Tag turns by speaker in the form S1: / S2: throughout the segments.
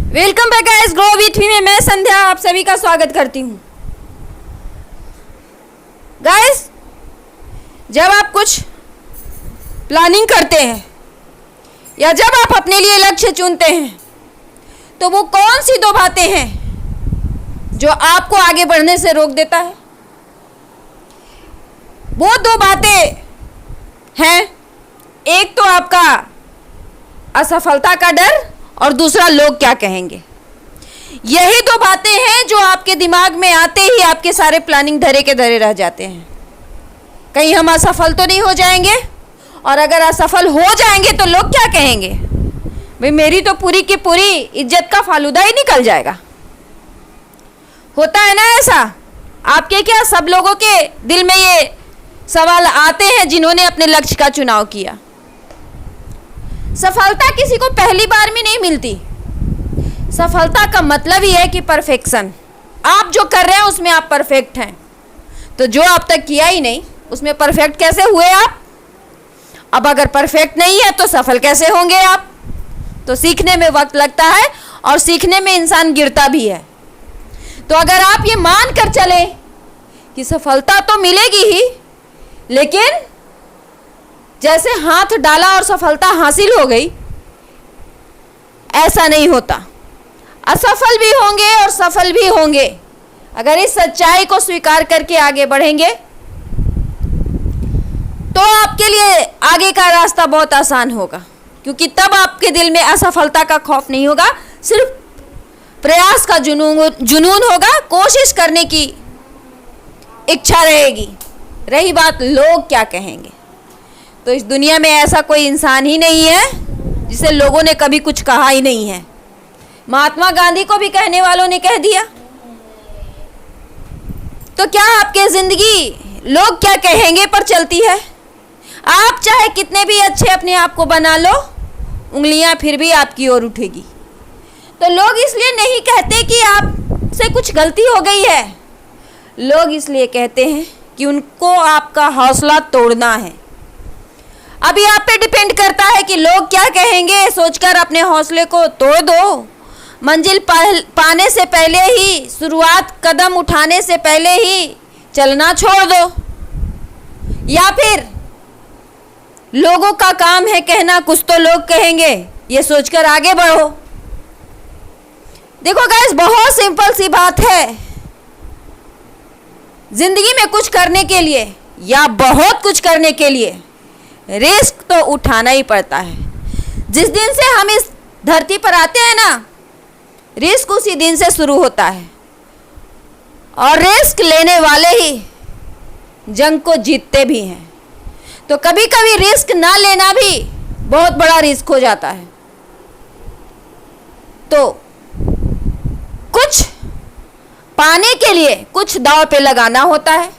S1: Welcome back guys, grow with me में मैं संध्या आप सभी का स्वागत करती हूँ। गाइस, जब आप कुछ प्लानिंग करते हैं या जब आप अपने लिए लक्ष्य चुनते हैं तो वो कौन सी दो बातें हैं जो आपको आगे बढ़ने से रोक देता है? वो दो बातें हैं, एक तो आपका असफलता का डर और दूसरा लोग क्या कहेंगे। यही दो बातें हैं जो आपके दिमाग में आते ही आपके सारे प्लानिंग धरे के धरे रह जाते हैं। कहीं हम असफल तो नहीं हो जाएंगे, और अगर असफल हो जाएंगे तो लोग क्या कहेंगे। भाई मेरी तो पूरी की पूरी इज्जत का फालूदा ही निकल जाएगा। होता है ना ऐसा? आपके क्या सब लोगों के दिल में ये सवाल आते हैं जिन्होंने अपने लक्ष्य का चुनाव किया। सफलता किसी को पहली बार में नहीं मिलती। सफलता का मतलब ही है कि परफेक्शन। आप जो कर रहे हैं उसमें आप परफेक्ट हैं, तो जो आप तक किया ही नहीं उसमें परफेक्ट कैसे हुए आप? अब अगर परफेक्ट नहीं है तो सफल कैसे होंगे आप? तो सीखने में वक्त लगता है और सीखने में इंसान गिरता भी है। तो अगर आप ये मान कर चले कि सफलता तो मिलेगी ही, लेकिन जैसे हाथ डाला और सफलता हासिल हो गई, ऐसा नहीं होता। असफल भी होंगे और सफल भी होंगे। अगर इस सच्चाई को स्वीकार करके आगे बढ़ेंगे तो आपके लिए आगे का रास्ता बहुत आसान होगा, क्योंकि तब आपके दिल में असफलता का खौफ नहीं होगा, सिर्फ प्रयास का जुनून होगा, कोशिश करने की इच्छा रहेगी। रही बात लोग क्या कहेंगे, तो इस दुनिया में ऐसा कोई इंसान ही नहीं है जिसे लोगों ने कभी कुछ कहा ही नहीं है। महात्मा गांधी को भी कहने वालों ने कह दिया। तो क्या आपकी जिंदगी लोग क्या कहेंगे पर चलती है? आप चाहे कितने भी अच्छे अपने आप को बना लो, उंगलियां फिर भी आपकी ओर उठेगी। तो लोग इसलिए नहीं कहते कि आपसे कुछ गलती हो गई है, लोग इसलिए कहते हैं कि उनको आपका हौसला तोड़ना है। अभी आप पे डिपेंड करता है कि लोग क्या कहेंगे सोचकर अपने हौसले को तोड़ दो। मंजिल पाने से पहले ही, शुरुआत कदम उठाने से पहले ही चलना छोड़ दो, या फिर लोगों का काम है कहना, कुछ तो लोग कहेंगे, ये सोचकर आगे बढ़ो। देखो गाइस, बहुत सिंपल सी बात है। जिंदगी में कुछ करने के लिए या बहुत कुछ करने के लिए रिस्क तो उठाना ही पड़ता है। जिस दिन से हम इस धरती पर आते हैं ना, रिस्क उसी दिन से शुरू होता है, और रिस्क लेने वाले ही जंग को जीतते भी हैं। तो कभी कभी रिस्क ना लेना भी बहुत बड़ा रिस्क हो जाता है। तो कुछ पाने के लिए कुछ दांव पे लगाना होता है।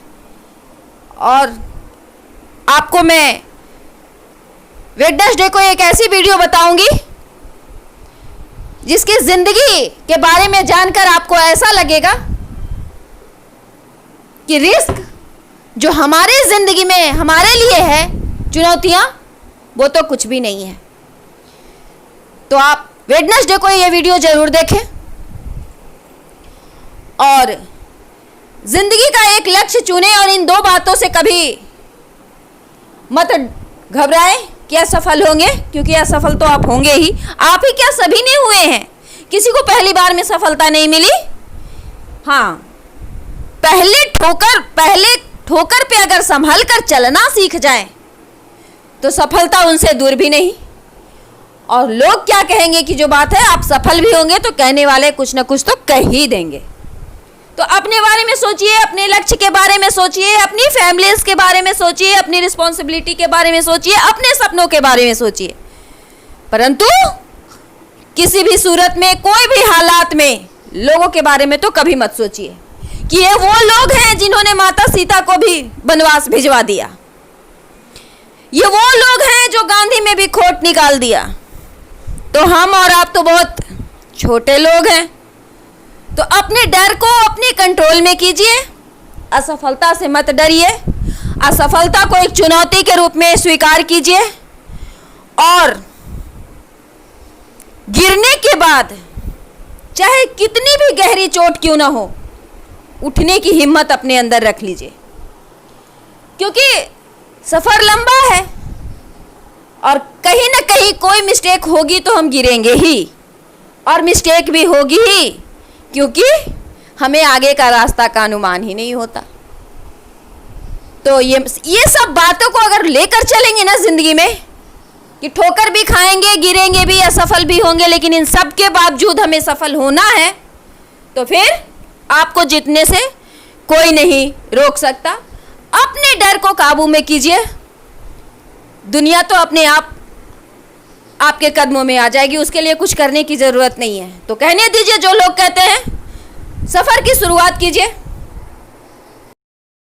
S1: और आपको मैं वेडनेसडे को एक ऐसी वीडियो बताऊंगी जिसकी जिंदगी के बारे में जानकर आपको ऐसा लगेगा कि रिस्क जो हमारे जिंदगी में हमारे लिए है, चुनौतियां, वो तो कुछ भी नहीं है। तो आप वेडनेसडे को ये वीडियो जरूर देखें और जिंदगी का एक लक्ष्य चुनें, और इन दो बातों से कभी मत घबराएं कि असफल होंगे, क्योंकि असफल तो आप होंगे ही। आप ही क्या, सभी ने हुए हैं। किसी को पहली बार में सफलता नहीं मिली। हाँ, पहले ठोकर पे अगर संभल कर चलना सीख जाएं तो सफलता उनसे दूर भी नहीं। और लोग क्या कहेंगे कि जो बात है, आप सफल भी होंगे तो कहने वाले कुछ ना कुछ तो कह ही देंगे। तो अपने बारे में सोचिए, अपने लक्ष्य के बारे में सोचिए, अपनी फैमिलीज के बारे में सोचिए, अपनी रिस्पॉन्सिबिलिटी के बारे में सोचिए, अपने सपनों के बारे में सोचिए। परंतु किसी भी सूरत में, कोई भी हालात में लोगों के बारे में तो कभी मत सोचिए कि ये वो लोग हैं जिन्होंने माता सीता को भी वनवास भिजवा दिया, ये वो लोग हैं जो गांधी में भी खोट निकाल दिया। तो हम और आप तो बहुत छोटे लोग हैं। तो अपने डर को अपने कंट्रोल में कीजिए। असफलता से मत डरिए, असफलता को एक चुनौती के रूप में स्वीकार कीजिए, और गिरने के बाद चाहे कितनी भी गहरी चोट क्यों ना हो, उठने की हिम्मत अपने अंदर रख लीजिए, क्योंकि सफ़र लंबा है और कहीं ना कहीं कोई मिस्टेक होगी तो हम गिरेंगे ही, और मिस्टेक भी होगी ही, क्योंकि हमें आगे का रास्ता का अनुमान ही नहीं होता। तो ये सब बातों को अगर लेकर चलेंगे ना जिंदगी में, कि ठोकर भी खाएंगे, गिरेंगे भी, असफल भी होंगे, लेकिन इन सब के बावजूद हमें सफल होना है, तो फिर आपको जीतने से कोई नहीं रोक सकता। अपने डर को काबू में कीजिए, दुनिया तो अपने आप आपके कदमों में आ जाएगी, उसके लिए कुछ करने की ज़रूरत नहीं है। तो कहने दीजिए जो लोग कहते हैं, सफ़र की शुरुआत कीजिए।